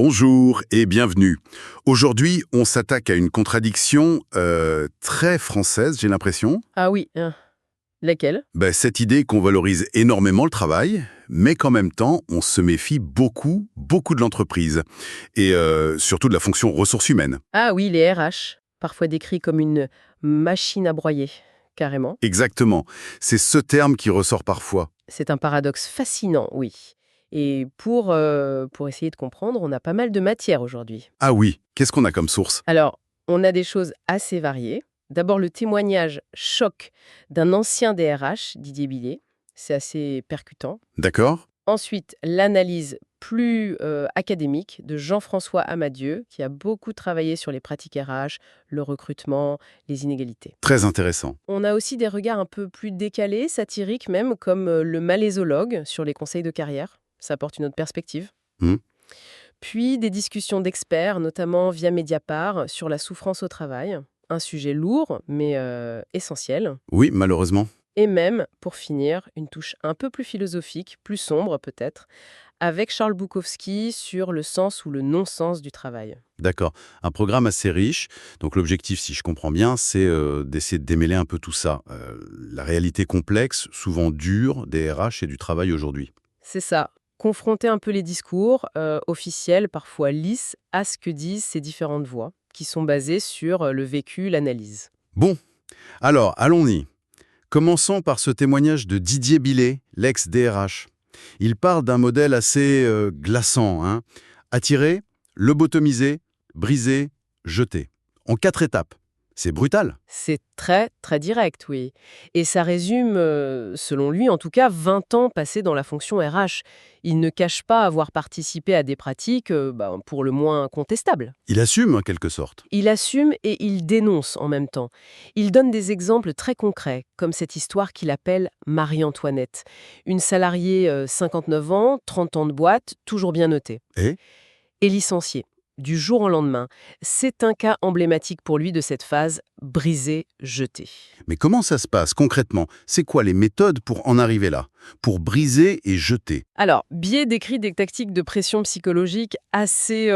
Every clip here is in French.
Bonjour et bienvenue. Aujourd'hui, on s'attaque à une contradiction très française, j'ai l'impression. Ah oui, laquelle? Cette idée qu'on valorise énormément le travail, mais qu'en même temps, on se méfie beaucoup de l'entreprise. Et surtout de la fonction ressources humaines. Ah oui, les RH, parfois décrits comme une machine à broyer, carrément. Exactement. C'est ce terme qui ressort parfois. C'est un paradoxe fascinant, oui. Et pour essayer de comprendre, on a pas mal de matière aujourd'hui. Ah oui, qu'est-ce qu'on a comme source? Alors, on a des choses assez variées. D'abord, le témoignage choc d'un ancien DRH, Didier Billet. C'est assez percutant. D'accord? Ensuite, l'analyse plus académique de Jean-François Amadieu, qui a beaucoup travaillé sur les pratiques RH, le recrutement, les inégalités. Très intéressant. On a aussi des regards un peu plus décalés, satiriques même, comme le malaisologue sur les conseils de carrière. Ça apporte une autre perspective. Hmm. Puis des discussions d'experts, notamment via Mediapart, sur la souffrance au travail. Un sujet lourd, mais essentiel. Oui, malheureusement. Et même, pour finir, une touche un peu plus philosophique, plus sombre peut-être, avec Charles Bukowski sur le sens ou le non-sens du travail. D'accord. Un programme assez riche. Donc l'objectif, si je comprends bien, c'est d'essayer de démêler un peu tout ça. La réalité complexe, souvent dure, des RH et du travail aujourd'hui. C'est ça. Confronter un peu les discours, officiels, parfois lisses, à ce que disent ces différentes voix, qui sont basées sur le vécu, l'analyse. Bon, alors, allons-y. Commençons par ce témoignage de Didier Billet, l'ex-DRH. Il parle d'un modèle assez glaçant, hein. Attirer, lobotomiser, briser, jeter. En 4 étapes. C'est brutal. C'est très, très direct, oui. Et ça résume, selon lui en tout cas, 20 ans passés dans la fonction RH. Il ne cache pas avoir participé à des pratiques, pour le moins contestables. Il assume, en quelque sorte. Il assume et il dénonce en même temps. Il donne des exemples très concrets, comme cette histoire qu'il appelle Marie-Antoinette. Une salariée, 59 ans, 30 ans de boîte, toujours bien notée. Et Et licenciée, du jour au lendemain. C'est un cas emblématique pour lui de cette phase brisée, jetée. Mais comment ça se passe concrètement? C'est quoi les méthodes pour en arriver là? Pour briser et jeter? Alors, Biais décrit des tactiques de pression psychologique assez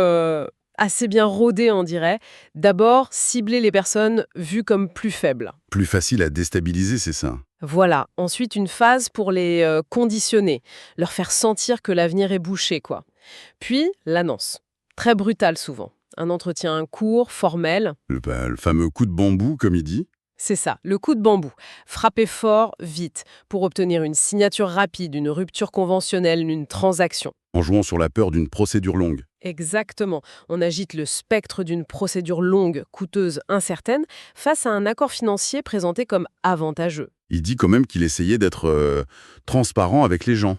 bien rodées, on dirait. D'abord, cibler les personnes vues comme plus faibles. Plus facile à déstabiliser, c'est ça. Voilà. Ensuite, une phase pour les conditionner, leur faire sentir que l'avenir est bouché, quoi. Puis, l'annonce. Très brutale souvent. Un entretien court, formel. Le fameux coup de bambou, comme il dit. C'est ça, le coup de bambou. Frapper fort, vite, pour obtenir une signature rapide, une rupture conventionnelle, une transaction. En jouant sur la peur d'une procédure longue. Exactement. On agite le spectre d'une procédure longue, coûteuse, incertaine, face à un accord financier présenté comme avantageux. Il dit quand même qu'il essayait d'être transparent avec les gens,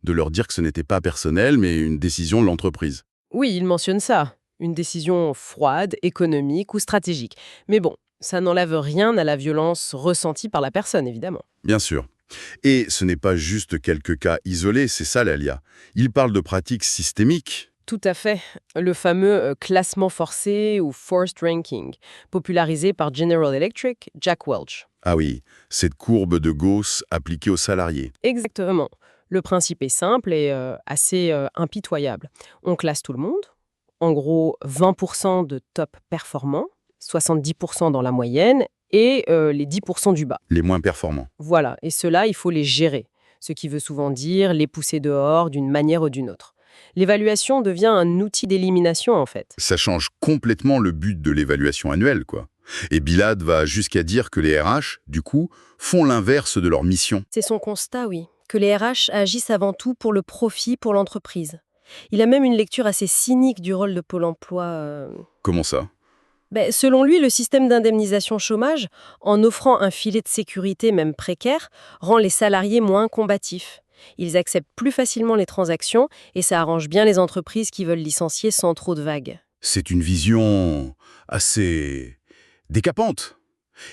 de leur dire que ce n'était pas personnel, mais une décision de l'entreprise. Oui, il mentionne ça. Une décision froide, économique ou stratégique. Mais bon, ça n'enlève rien à la violence ressentie par la personne, évidemment. Bien sûr. Et ce n'est pas juste quelques cas isolés, c'est ça l'ALIA. Il parle de pratiques systémiques. Tout à fait. Le fameux classement forcé ou forced ranking, popularisé par General Electric, Jack Welch. Ah oui, cette courbe de Gauss appliquée aux salariés. Exactement. Le principe est simple et assez impitoyable. On classe tout le monde, en gros 20% de top performants, 70% dans la moyenne et les 10% du bas. Les moins performants. Voilà, et cela, il faut les gérer, ce qui veut souvent dire les pousser dehors d'une manière ou d'une autre. L'évaluation devient un outil d'élimination en fait. Ça change complètement le but de l'évaluation annuelle, quoi. Et Bilad va jusqu'à dire que les RH, du coup, font l'inverse de leur mission. C'est son constat, oui, que les RH agissent avant tout pour le profit pour l'entreprise. Il a même une lecture assez cynique du rôle de Pôle emploi. Comment ça? Selon lui, le système d'indemnisation chômage, en offrant un filet de sécurité même précaire, rend les salariés moins combatifs. Ils acceptent plus facilement les transactions et ça arrange bien les entreprises qui veulent licencier sans trop de vagues. C'est une vision assez décapante.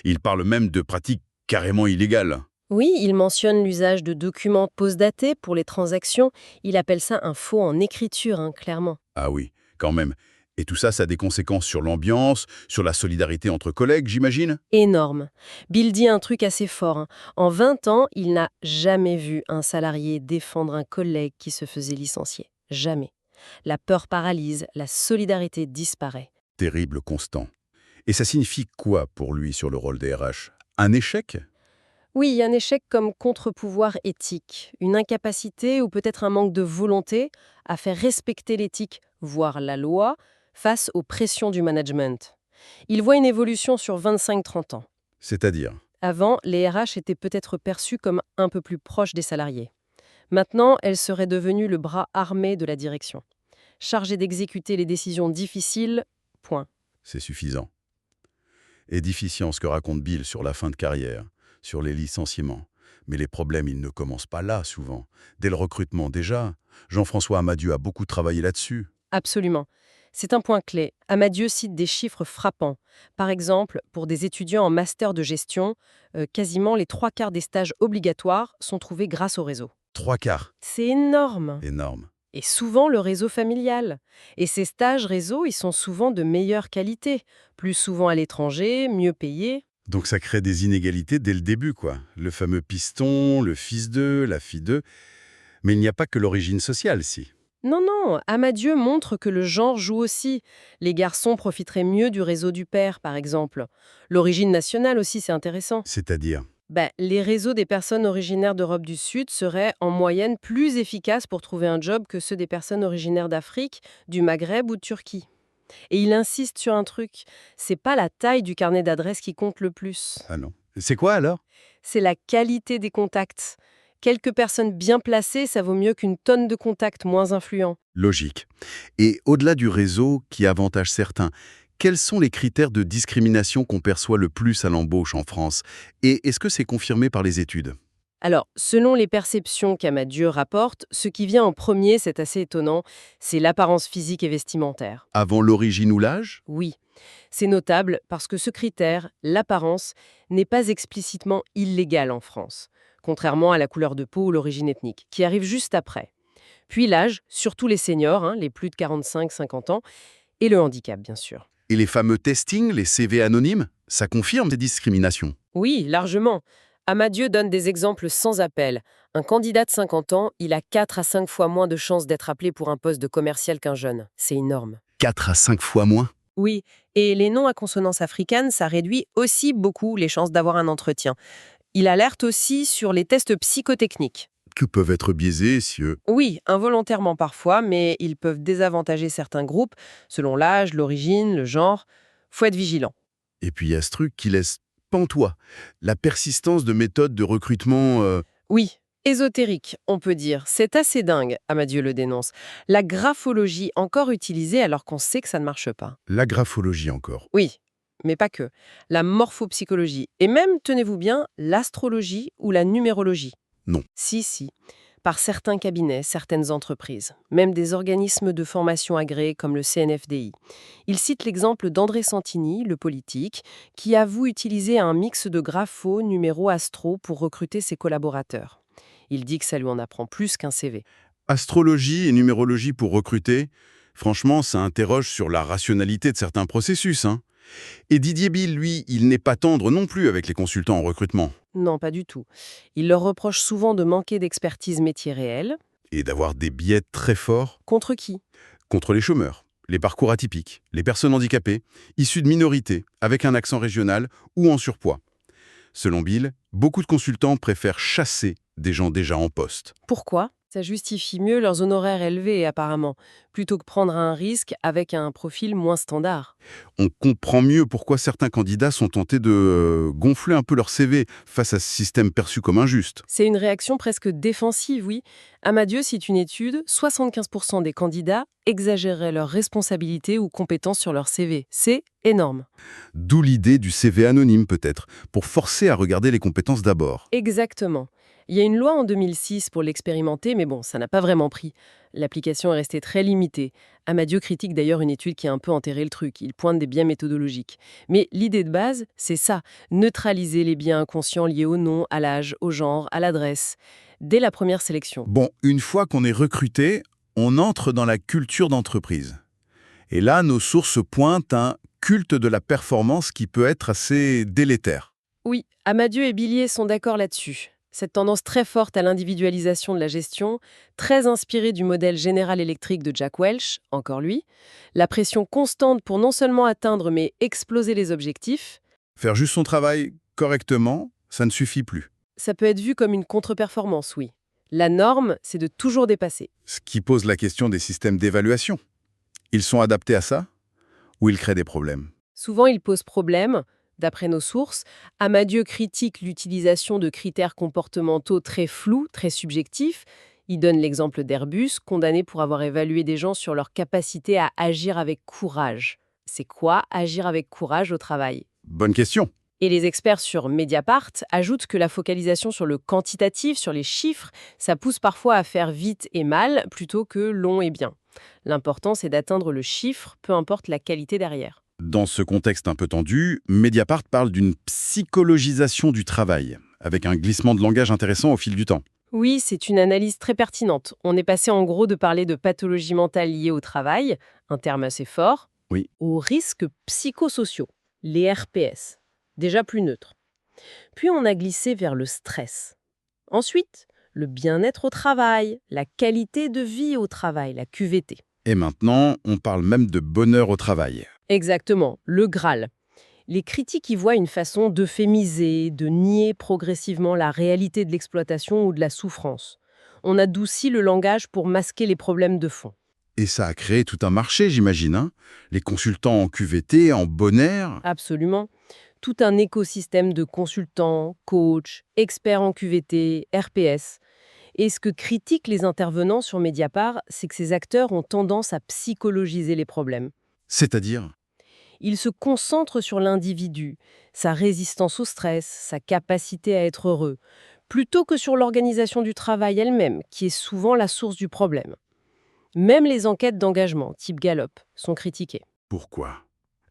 Il parle même de pratiques carrément illégales. Oui, il mentionne l'usage de documents post-datés pour les transactions. Il appelle ça un faux en écriture, clairement. Ah oui, quand même. Et tout ça, ça a des conséquences sur l'ambiance, sur la solidarité entre collègues, j'imagine? Énorme. Bill dit un truc assez fort. En 20 ans, il n'a jamais vu un salarié défendre un collègue qui se faisait licencier. Jamais. La peur paralyse, la solidarité disparaît. Terrible constant. Et ça signifie quoi pour lui sur le rôle des RH? Un échec? Oui, un échec comme contre-pouvoir éthique, une incapacité ou peut-être un manque de volonté à faire respecter l'éthique, voire la loi, face aux pressions du management. Il voit une évolution sur 25-30 ans. C'est-à-dire? Avant, les RH étaient peut-être perçus comme un peu plus proches des salariés. Maintenant, elles seraient devenues le bras armé de la direction, chargées d'exécuter les décisions difficiles, point. C'est suffisant. Édifiant ce que raconte Bill sur la fin de carrière, sur les licenciements. Mais les problèmes, ils ne commencent pas là, souvent. Dès le recrutement, déjà. Jean-François Amadieu a beaucoup travaillé là-dessus. Absolument. C'est un point clé. Amadieu cite des chiffres frappants. Par exemple, pour des étudiants en master de gestion, quasiment les 3/4 des stages obligatoires sont trouvés grâce au réseau. 3/4. C'est énorme. Énorme. Et souvent le réseau familial. Et ces stages réseau, ils sont souvent de meilleure qualité, plus souvent à l'étranger, mieux payés. Donc ça crée des inégalités dès le début, quoi. Le fameux piston, le fils d'eux, la fille d'eux. Mais il n'y a pas que l'origine sociale, si. Non, non, Amadieu montre que le genre joue aussi. Les garçons profiteraient mieux du réseau du père, par exemple. L'origine nationale aussi, c'est intéressant. C'est-à-dire? Les réseaux des personnes originaires d'Europe du Sud seraient en moyenne plus efficaces pour trouver un job que ceux des personnes originaires d'Afrique, du Maghreb ou de Turquie. Et il insiste sur un truc, c'est pas la taille du carnet d'adresses qui compte le plus. Ah non. C'est quoi alors? C'est la qualité des contacts. Quelques personnes bien placées, ça vaut mieux qu'une tonne de contacts moins influents. Logique. Et au-delà du réseau qui avantage certains, quels sont les critères de discrimination qu'on perçoit le plus à l'embauche en France? Et est-ce que c'est confirmé par les études? Alors, selon les perceptions qu'Amadieu rapporte, ce qui vient en premier, c'est assez étonnant, c'est l'apparence physique et vestimentaire. Avant l'origine ou l'âge? Oui, c'est notable parce que ce critère, l'apparence, n'est pas explicitement illégal en France, contrairement à la couleur de peau ou l'origine ethnique, qui arrive juste après. Puis l'âge, surtout les seniors, les plus de 45-50 ans, et le handicap, bien sûr. Et les fameux testings, les CV anonymes, ça confirme ces discriminations? Oui, largement. Amadieu donne des exemples sans appel. Un candidat de 50 ans, il a 4 à 5 fois moins de chances d'être appelé pour un poste de commercial qu'un jeune. C'est énorme. 4 à 5 fois moins? Oui, et les noms à consonance africaine, ça réduit aussi beaucoup les chances d'avoir un entretien. Il alerte aussi sur les tests psychotechniques. Que peuvent être biaisés si eux... Oui, involontairement parfois, mais ils peuvent désavantager certains groupes, selon l'âge, l'origine, le genre. Faut être vigilant. Et puis il y a ce truc qui laisse pantois. La persistance de méthodes de recrutement... Oui, ésotérique, on peut dire. C'est assez dingue, Amadieu le dénonce. La graphologie encore utilisée alors qu'on sait que ça ne marche pas. La graphologie encore. Oui, mais pas que. La morphopsychologie. Et même, tenez-vous bien, l'astrologie ou la numérologie. Non. Si. Par certains cabinets, certaines entreprises, même des organismes de formation agréés comme le CNFDI. Il cite l'exemple d'André Santini, le politique, qui avoue utiliser un mix de grapho, numéro, astro pour recruter ses collaborateurs. Il dit que ça lui en apprend plus qu'un CV. Astrologie et numérologie pour recruter, franchement, ça interroge sur la rationalité de certains processus, hein. Et Didier Bill, lui, il n'est pas tendre non plus avec les consultants en recrutement. Non, pas du tout. Il leur reproche souvent de manquer d'expertise métier réel. Et d'avoir des biais très forts Contre qui? contre les chômeurs, les parcours atypiques, les personnes handicapées, issues de minorités, avec un accent régional ou en surpoids. Selon Bill, beaucoup de consultants préfèrent chasser des gens déjà en poste. Pourquoi? Ça justifie mieux leurs honoraires élevés, apparemment, plutôt que prendre un risque avec un profil moins standard. On comprend mieux pourquoi certains candidats sont tentés de gonfler un peu leur CV face à ce système perçu comme injuste. C'est une réaction presque défensive, oui. Amadieu cite une étude, 75% des candidats exagéraient leurs responsabilités ou compétences sur leur CV. C'est énorme. D'où l'idée du CV anonyme peut-être, pour forcer à regarder les compétences d'abord. Exactement. Il y a une loi en 2006 pour l'expérimenter, mais bon, ça n'a pas vraiment pris. L'application est restée très limitée. Amadieu critique d'ailleurs une étude qui a un peu enterré le truc. Il pointe des biais méthodologiques. Mais l'idée de base, c'est ça. Neutraliser les biais inconscients liés au nom, à l'âge, au genre, à l'adresse. Dès la première sélection. Bon, une fois qu'on est recruté, on entre dans la culture d'entreprise. Et là, nos sources pointent un culte de la performance qui peut être assez délétère. Oui, Amadieu et Billier sont d'accord là-dessus. Cette tendance très forte à l'individualisation de la gestion, très inspirée du modèle General Electric de Jack Welch, encore lui, la pression constante pour non seulement atteindre mais exploser les objectifs, Faire juste son travail correctement, ça ne suffit plus. ça peut être vu comme une contre-performance, oui. La norme, c'est de toujours dépasser. Ce qui pose la question des systèmes d'évaluation. Ils sont adaptés à ça ou ils créent des problèmes? Souvent, il pose problème. D'après nos sources, Amadieu critique l'utilisation de critères comportementaux très flous, très subjectifs. Il donne l'exemple d'Airbus, condamné pour avoir évalué des gens sur leur capacité à agir avec courage. C'est quoi agir avec courage au travail? Bonne question. Et les experts sur Mediapart ajoutent que la focalisation sur le quantitatif, sur les chiffres, ça pousse parfois à faire vite et mal plutôt que long et bien. L'important, c'est d'atteindre le chiffre, peu importe la qualité derrière. Dans ce contexte un peu tendu, Mediapart parle d'une psychologisation du travail, avec un glissement de langage intéressant au fil du temps. Oui, c'est une analyse très pertinente. On est passé en gros de parler de pathologies mentales liées au travail, un terme assez fort, Oui. aux risques psychosociaux, les RPS, déjà plus neutres. Puis on a glissé vers le stress. Ensuite, le bien-être au travail, la qualité de vie au travail, la QVT. Et maintenant, on parle même de bonheur au travail. Exactement, le Graal. Les critiques y voient une façon d'euphémiser, de nier progressivement la réalité de l'exploitation ou de la souffrance. On adoucit le langage pour masquer les problèmes de fond. Et ça a créé tout un marché, j'imagine, hein? Les consultants en QVT, en bonheur. Absolument. Tout un écosystème de consultants, coachs, experts en QVT, RPS. Et ce que critiquent les intervenants sur Mediapart, c'est que ces acteurs ont tendance à psychologiser les problèmes. C'est-à-dire? Ils se concentrent sur l'individu, sa résistance au stress, sa capacité à être heureux, plutôt que sur l'organisation du travail elle-même, qui est souvent la source du problème. Même les enquêtes d'engagement, type Gallup, sont critiquées. Pourquoi?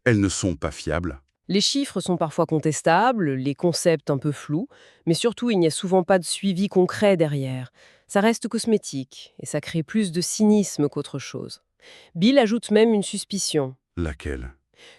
Elles ne sont pas fiables. Les chiffres sont parfois contestables, les concepts un peu flous, mais surtout il n'y a souvent pas de suivi concret derrière. Ça reste cosmétique, et ça crée plus de cynisme qu'autre chose. Bill ajoute même une suspicion, Laquelle?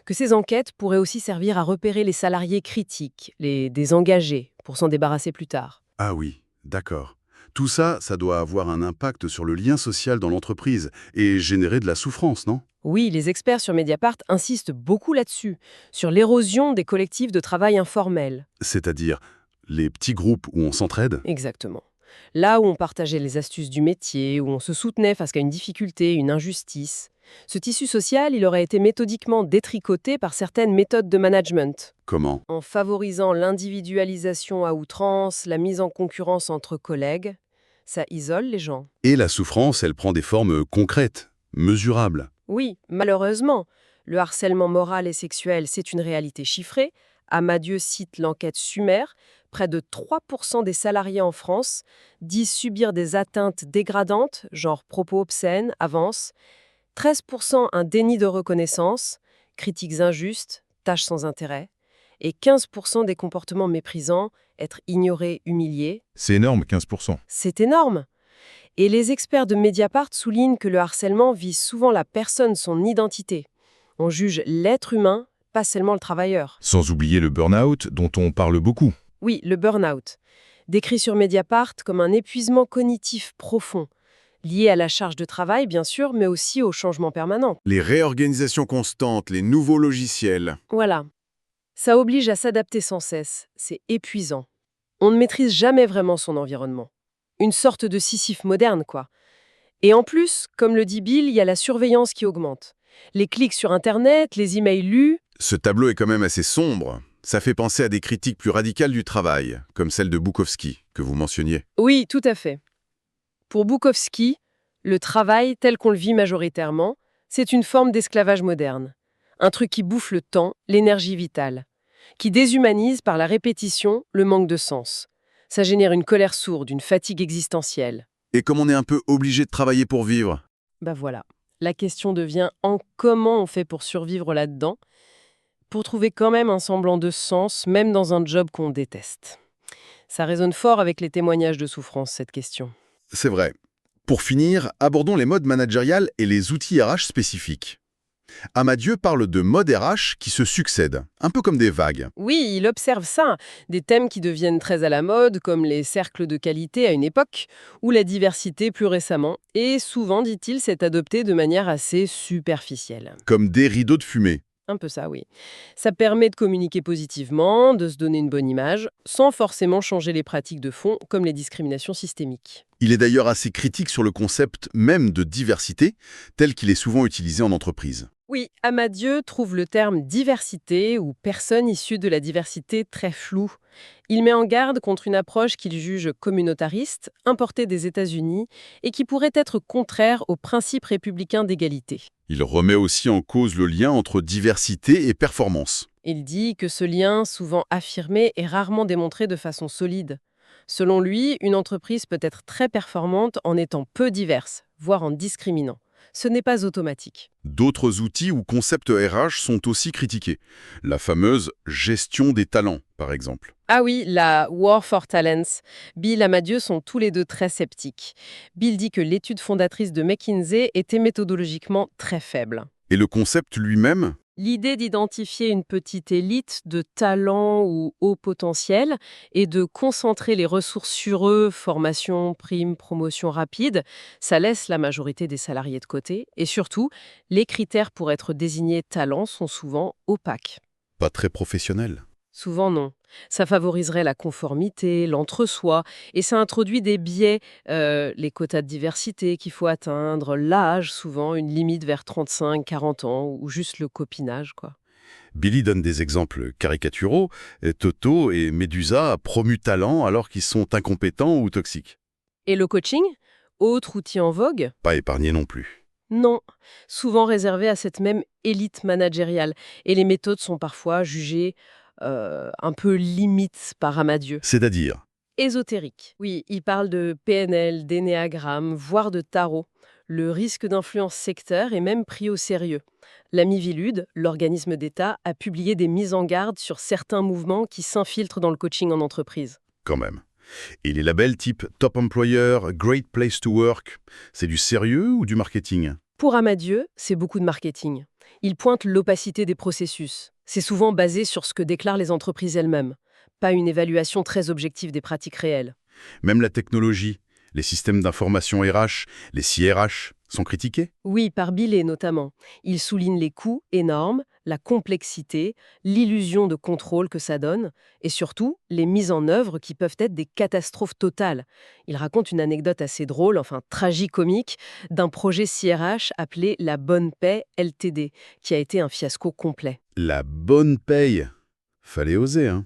que ces enquêtes pourraient aussi servir à repérer les salariés critiques, les désengagés, pour s'en débarrasser plus tard. Ah oui, d'accord. Tout ça, ça doit avoir un impact sur le lien social dans l'entreprise et générer de la souffrance, non? Oui, les experts sur Mediapart insistent beaucoup là-dessus, sur l'érosion des collectifs de travail informels. C'est-à-dire les petits groupes où on s'entraide? Exactement. Là où on partageait les astuces du métier, où on se soutenait face à une difficulté, une injustice. Ce tissu social, il aurait été méthodiquement détricoté par certaines méthodes de management, Comment? en favorisant l'individualisation à outrance, la mise en concurrence entre collègues. Ça isole les gens. Et la souffrance, elle prend des formes concrètes, mesurables. Oui, malheureusement, le harcèlement moral et sexuel, c'est une réalité chiffrée. Amadieu cite l'enquête Sumer. Près de 3% des salariés en France disent subir des atteintes dégradantes, genre propos obscènes, avances. 13% un déni de reconnaissance, critiques injustes, tâches sans intérêt. Et 15% des comportements méprisants, être ignoré, humilié. C'est énorme, 15%. C'est énorme. Et les experts de Mediapart soulignent que le harcèlement vise souvent la personne, son identité. On juge l'être humain, pas seulement le travailleur. Sans oublier le burn-out dont on parle beaucoup. Oui, le burn-out, décrit sur Mediapart comme un épuisement cognitif profond, lié à la charge de travail, bien sûr, mais aussi au changement permanent. Les réorganisations constantes, les nouveaux logiciels. Voilà. Ça oblige à s'adapter sans cesse. C'est épuisant. On ne maîtrise jamais vraiment son environnement. Une sorte de Sisyphe moderne, quoi. Et en plus, comme le dit Bill, il y a la surveillance qui augmente. Les clics sur Internet, les emails lus. Ce tableau est quand même assez sombre. Ça fait penser à des critiques plus radicales du travail, comme celle de Bukowski, que vous mentionniez. Oui, tout à fait. Pour Bukowski, le travail tel qu'on le vit majoritairement, c'est une forme d'esclavage moderne. Un truc qui bouffe le temps, l'énergie vitale, qui déshumanise par la répétition le manque de sens. Ça génère une colère sourde, une fatigue existentielle. Et comme on est un peu obligé de travailler pour vivre, Bah voilà. La question devient en comment on fait pour survivre là-dedans, pour trouver quand même un semblant de sens, même dans un job qu'on déteste. Ça résonne fort avec les témoignages de souffrance, cette question. c'est vrai. Pour finir, abordons les modes managériales et les outils RH spécifiques. Amadieu parle de modes RH qui se succèdent, un peu comme des vagues. Oui, il observe ça. Des thèmes qui deviennent très à la mode, comme les cercles de qualité à une époque, ou la diversité plus récemment. Et souvent, dit-il, c'est adopté de manière assez superficielle. Comme des rideaux de fumée. Un peu ça, oui. Ça permet de communiquer positivement, de se donner une bonne image, sans forcément changer les pratiques de fond, comme les discriminations systémiques. Il est d'ailleurs assez critique sur le concept même de diversité, tel qu'il est souvent utilisé en entreprise. Oui, Amadieu trouve le terme diversité ou personne issue de la diversité très flou. Il met en garde contre une approche qu'il juge communautariste, importée des États-Unis, et qui pourrait être contraire aux principes républicains d'égalité. Il remet aussi en cause le lien entre diversité et performance. Il dit que ce lien, souvent affirmé, est rarement démontré de façon solide. Selon lui, une entreprise peut être très performante en étant peu diverse, voire en discriminant. Ce n'est pas automatique. D'autres outils ou concepts RH sont aussi critiqués. La fameuse gestion des talents, par exemple. Ah oui, la War for Talents. Bill et Amadieu sont tous les deux très sceptiques. Bill dit que l'étude fondatrice de McKinsey était méthodologiquement très faible. Et le concept lui-même? L'idée d'identifier une petite élite de talents ou hauts potentiels et de concentrer les ressources sur eux, formation, prime, promotion rapide, ça laisse la majorité des salariés de côté. Et surtout, les critères pour être désigné talent sont souvent opaques. Pas très professionnel. Souvent non. Ça favoriserait la conformité, l'entre-soi, et ça introduit des biais, les quotas de diversité qu'il faut atteindre, l'âge, souvent une limite vers 35-40 ans, ou juste le copinage, quoi. Billy donne des exemples caricaturaux. Toto et Medusa promuent talent alors qu'ils sont incompétents ou toxiques. Et le coaching, autre outil en vogue? Pas épargné non plus. Non, souvent réservé à cette même élite managériale, et les méthodes sont parfois jugées un peu limites par Amadieu. C'est-à-dire? Ésotérique. Oui, il parle de PNL, d'énéagramme, voire de tarot. Le risque d'influence sectaire est même pris au sérieux. La Mivilude, l'organisme d'État, a publié des mises en garde sur certains mouvements qui s'infiltrent dans le coaching en entreprise. Quand même. Et les labels type Top Employer, Great Place to Work, c'est du sérieux ou du marketing? Pour Amadieu, c'est beaucoup de marketing. Il pointe l'opacité des processus. C'est souvent basé sur ce que déclarent les entreprises elles-mêmes, pas une évaluation très objective des pratiques réelles. Même la technologie, les systèmes d'information RH, les CRH, sont critiqués? Oui, par Billet notamment. Il souligne les coûts énormes, la complexité, l'illusion de contrôle que ça donne, et surtout les mises en œuvre qui peuvent être des catastrophes totales. Il raconte une anecdote assez drôle, enfin tragicomique, d'un projet CRH appelé La Bonne Paie LTD, qui a été un fiasco complet. La bonne paye. Fallait oser, hein.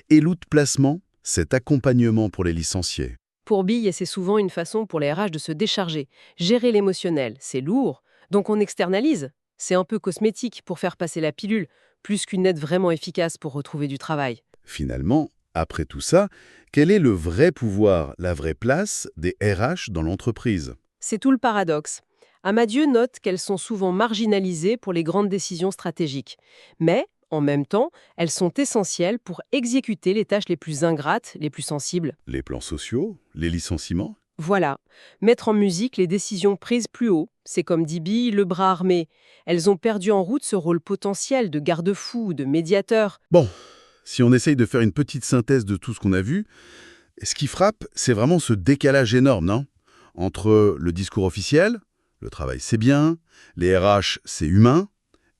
Et l'outplacement, cet accompagnement pour les licenciés. Pour Bill, c'est souvent une façon pour les RH de se décharger. Gérer l'émotionnel, c'est lourd, donc on externalise. C'est un peu cosmétique pour faire passer la pilule, plus qu'une aide vraiment efficace pour retrouver du travail. Finalement, après tout ça, quel est le vrai pouvoir, la vraie place des RH dans l'entreprise? C'est tout le paradoxe. Amadieu note qu'elles sont souvent marginalisées pour les grandes décisions stratégiques. Mais, en même temps, elles sont essentielles pour exécuter les tâches les plus ingrates, les plus sensibles. Les plans sociaux, les licenciements? Voilà, mettre en musique les décisions prises plus haut, c'est comme dit Bill, le bras armé. Elles ont perdu en route ce rôle potentiel de garde-fou, de médiateur. Bon, si on essaye de faire une petite synthèse de tout ce qu'on a vu, ce qui frappe, c'est vraiment ce décalage énorme, non? Entre le discours officiel, le travail c'est bien, les RH c'est humain,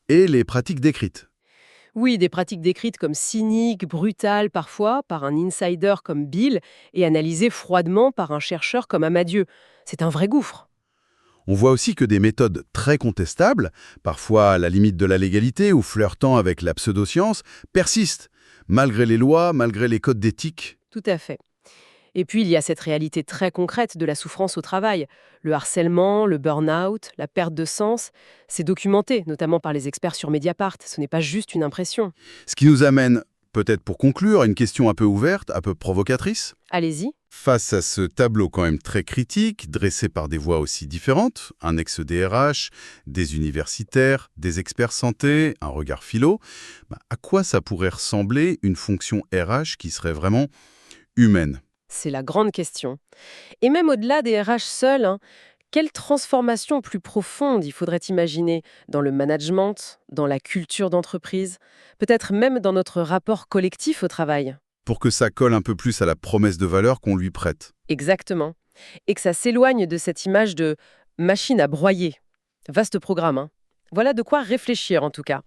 et les pratiques décrites. Oui, des pratiques décrites comme cyniques, brutales parfois, par un insider comme Bill, et analysées froidement par un chercheur comme Amadieu. C'est un vrai gouffre. On voit aussi que des méthodes très contestables, parfois à la limite de la légalité ou flirtant avec la pseudoscience, persistent, malgré les lois, malgré les codes d'éthique. Tout à fait. Et puis, il y a cette réalité très concrète de la souffrance au travail. Le harcèlement, le burn-out, la perte de sens, c'est documenté, notamment par les experts sur Mediapart. Ce n'est pas juste une impression. Ce qui nous amène, peut-être pour conclure, à une question un peu ouverte, un peu provocatrice. Allez-y. Face à ce tableau quand même très critique, dressé par des voix aussi différentes, un ex-DRH, des universitaires, des experts santé, un regard philo, à quoi ça pourrait ressembler une fonction RH qui serait vraiment humaine? C'est la grande question. Et même au-delà des RH seuls, Quelle transformation plus profonde il faudrait imaginer dans le management, dans la culture d'entreprise, peut-être même dans notre rapport collectif au travail? Pour que ça colle un peu plus à la promesse de valeur qu'on lui prête. Exactement. Et que ça s'éloigne de cette image de machine à broyer. Vaste programme, hein. Voilà de quoi réfléchir en tout cas.